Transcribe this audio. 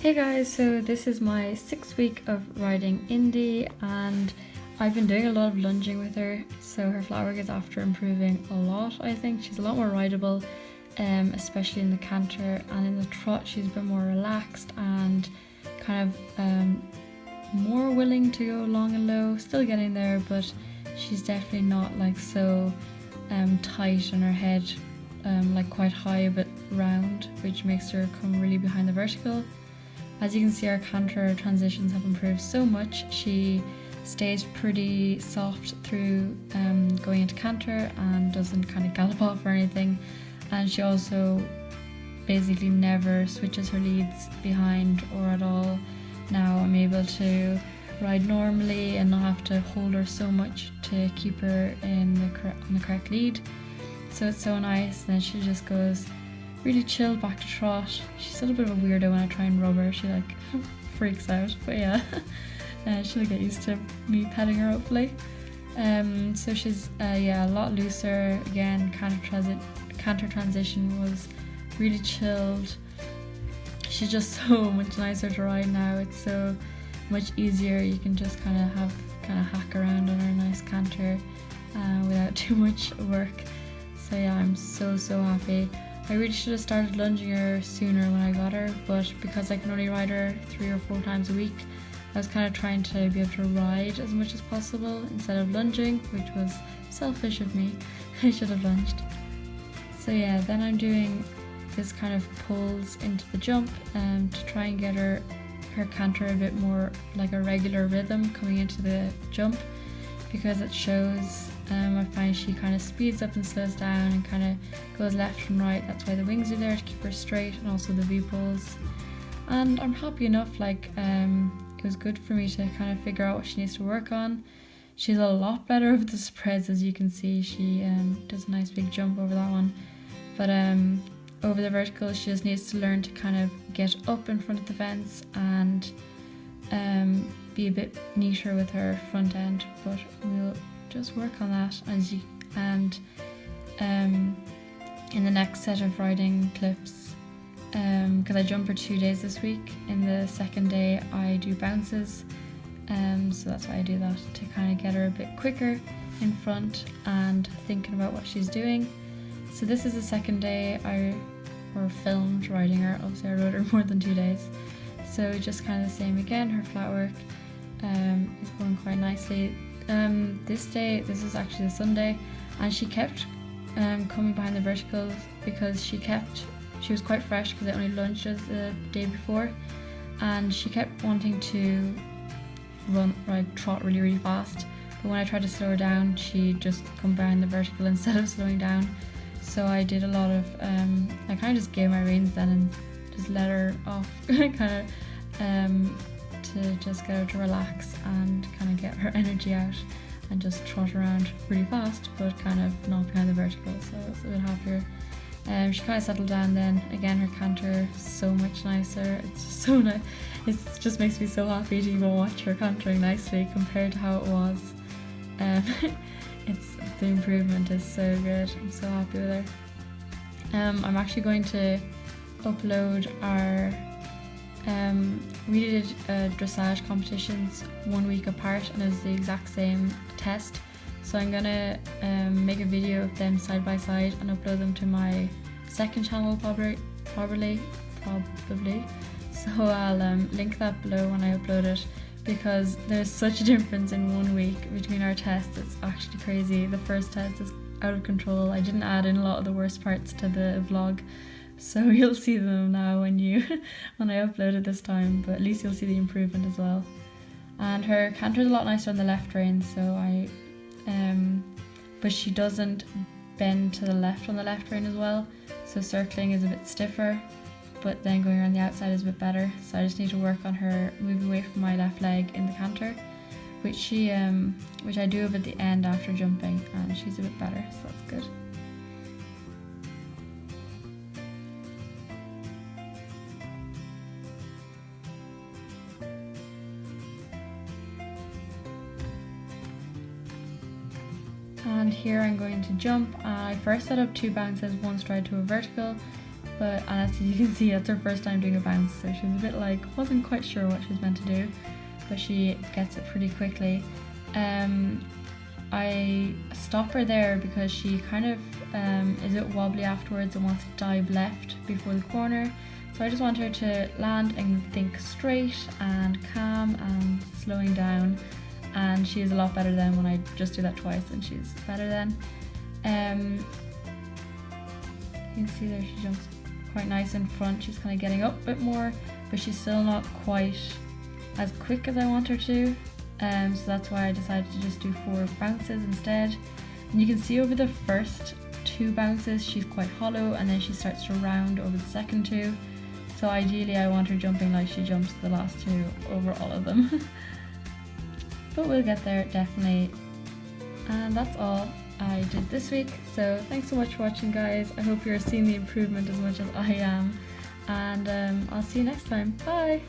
Hey guys, so this is my 6th week of riding Indy and I've been doing a lot of lunging with her, so her flat work is after improving a lot. I think she's a lot more rideable, especially in the canter, and in the trot she's a bit more relaxed and kind of more willing to go long and low, still getting there, but she's definitely not like so tight and her head like quite high but round, which makes her come really behind the vertical. As you can see, our canter transitions have improved so much. She stays pretty soft through going into canter and doesn't kind of gallop off or anything, and she also basically never switches her leads behind or at all. Now I'm able to ride normally and not have to hold her so much to keep her in the correct lead, so it's so nice. And then she just goes really chill back to trot. She's still a bit of a weirdo when I try and rub her. She like freaks out, but yeah, she'll get used to me petting her hopefully. So she's a lot looser. Again, canter transition was really chilled. She's just so much nicer to ride now. It's so much easier. You can just kind of hack around on her nice canter without too much work. So yeah, I'm so happy. I really should have started lunging her sooner when I got her, but because I can only ride her 3 or 4 times a week, I was kind of trying to be able to ride as much as possible instead of lunging, which was selfish of me. I should have lunged. So yeah, then I'm doing this kind of pulls into the jump to try and get her canter a bit more like a regular rhythm coming into the jump, because it shows I find she kind of speeds up and slows down and kind of goes left and right. That's why the wings are there, to keep her straight, and also the V-pulls. And I'm happy enough, like it was good for me to kind of figure out what she needs to work on. She's a lot better with the spreads, as you can see. She does a nice big jump over that one, but over the vertical she just needs to learn to kind of get up in front of the fence and be a bit neater with her front end, but we'll just work on that. And in the next set of riding clips, because I jump her 2 days this week, in the second day I do bounces, so that's why I do that, to kind of get her a bit quicker in front and thinking about what she's doing. So this is the second day I filmed riding her. Obviously I rode her more than 2 days, so just kind of the same again. Her flat work is going quite nicely. This is actually the Sunday, and she kept coming behind the verticals because she was quite fresh because I only lunged her the day before, and she kept wanting to trot really fast, but when I tried to slow her down she'd just come behind the vertical instead of slowing down. So I did a lot of I kind of just gave my reins then and just let her off kind of to just get her to relax and kind of get her energy out and just trot around really fast, but kind of not behind the vertical, so I was a bit happier. She kind of settled down then. Again, her canter so much nicer. It's just so nice. It just makes me so happy to even watch her cantering nicely compared to how it was. The improvement is so good. I'm so happy with her. I'm actually going to upload our we did dressage competitions 1 week apart, and it was the exact same test, so I'm gonna make a video of them side by side and upload them to my second channel probably, so I'll link that below when I upload it, because there's such a difference in 1 week between our tests. It's actually crazy. The first test is out of control. I didn't add in a lot of the worst parts to the vlog, so you'll see them now when I upload it this time, but at least you'll see the improvement as well. And her canter is a lot nicer on the left rein, so but she doesn't bend to the left on the left rein as well, so circling is a bit stiffer, but then going around the outside is a bit better. So I just need to work on her moving away from my left leg in the canter, which I do at the end after jumping, and she's a bit better, so that's good. And here I'm going to jump. I first set up 2 bounces, 1 stride to a vertical, But as you can see, that's her first time doing a bounce, so she was a bit like, wasn't quite sure what she was meant to do, but she gets it pretty quickly. I stop her there because she kind of is a bit wobbly afterwards and wants to dive left before the corner. So I just want her to land and think straight and calm and slowing down. And she is a lot better then when I just do that twice, and she's better then. You can see there she jumps quite nice in front. She's kind of getting up a bit more, but she's still not quite as quick as I want her to. So that's why I decided to just do 4 bounces instead. And you can see over the first 2 bounces she's quite hollow, and then she starts to round over the second 2. So ideally I want her jumping like she jumps the last 2 over all of them. But we'll get there definitely. And that's all I did this week. So thanks so much for watching, guys. I hope you're seeing the improvement as much as I am. And I'll see you next time. Bye!